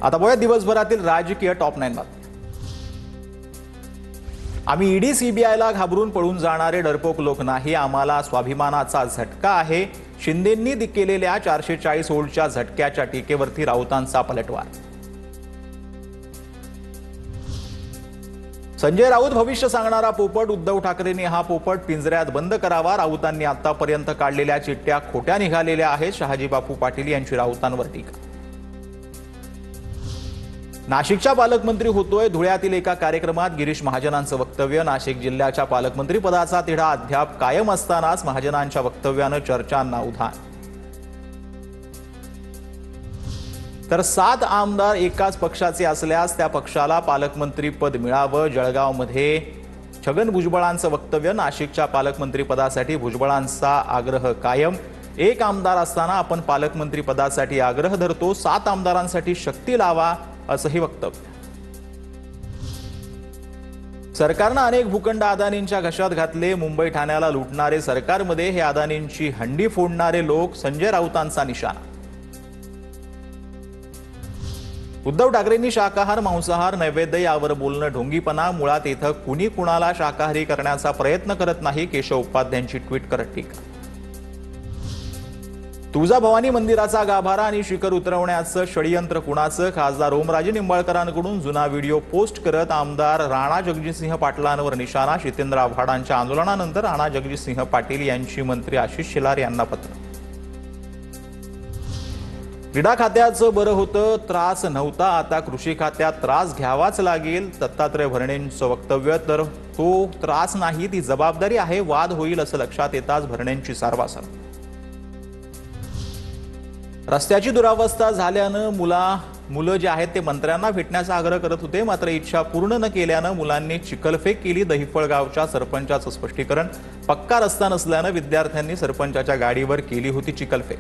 आता बघूया दिवसभरातील राजकीय टॉप 9 बातम्या। आम्ही ईडी सीबीआयला घाबरून पळून जाणारे डरपोक लोक नाही, आम्हाला स्वाभिमानाचा झटका आहे। शिंदेंनी केलेल्या 440 वोल्टच्या झटक्याच्या टीकेवरती राऊतांचा पलटवार। संजय राऊत भविष्य सांगणारा पोपट, उद्धव ठाकरेंनी हा पोपट पिंजऱ्यात बंद करावा। राऊतांनी आतापर्यंत काढलेल्या चिठ्ठ्या खोट्या निघालेल्या आहेत। शहाजी बापू पाटील यांची राऊतांवर टीका। नाशिकच्या पालकमंत्री होतोय, धुळ्यातील एका कार्यक्रमात गिरीश महाजनांचं वक्तव्य। नाशिक जिल्ह्याच्या पालकमंत्री पदाचा तिढा अद्याप कायम असतानाच महाजनांच्या वक्तव्यानं चर्चांना उधाण। तर 7 आमदार एकाच पक्षाचे असल्यास त्या पक्षाला पालकमंत्री पद मिळावं। जळगावमध्ये छगन भुजबळांचं वक्तव्य। नाशिकच्या पालकमंत्री पदासाठी भुजबळांचा आग्रह कायम। 1 आमदार असताना आपण पालकमंत्री पदासाठी आग्रह धरतो, 7 आमदारांसाठी शक्ती लावा असंही वक्तव्य। सरकारनं अनेक भूखंड अदानींच्या घशात घातले। मुंबई ठाण्याला लुटणारे सरकारमध्ये हे अदानींची हंडी फोडणारे लोक, संजय राऊतांचा निशाणा। उद्धव ठाकरेंनी शाकाहार मांसाहार नैवेद्य यावर बोलणं ढोंगीपणा। मुळात इथं कुणी कुणाला शाकाहारी करण्याचा प्रयत्न करत नाही, केशव उपाध्यांची ट्विट करत टीका। तुळजाभवानी मंदिराचा गाभारा आणि शिखर उतरवण्याचं षडयंत्र कुणाचं? खासदार ओमराजे निंबाळकरांकडून जुना व्हिडिओ पोस्ट करत आमदार राणा जगजितसिंह पाटलांवर निशाणा। जितेंद्र आव्हाडांच्या आंदोलनानंतर राणा जगजितसिंह पाटील यांची मंत्री आशिष शेलार यांना पत्र। क्रीडा खात्याचं बरं होतं, त्रास नव्हता, आता कृषी खात्यात त्रास घ्यावाच लागेल। दत्तात्रय भरणेंचं वक्तव्य। तर तो त्रास नाही, ती जबाबदारी आहे, वाद होईल असं लक्षात येताच भरणेंची सारवासार। रस्त्याची दुरावस्था झाल्यानं मुलं जे आहेत ते मंत्र्यांना भेटण्याचा आग्रह करत होते, मात्र इच्छा पूर्ण न केल्यानं मुलांनी चिखलफेक केली। दहिफळगावच्या सरपंचाचं स्पष्टीकरण। पक्का रस्ता नसल्यानं विद्यार्थ्यांनी सरपंचाच्या गाडीवर केली होती चिखलफेक।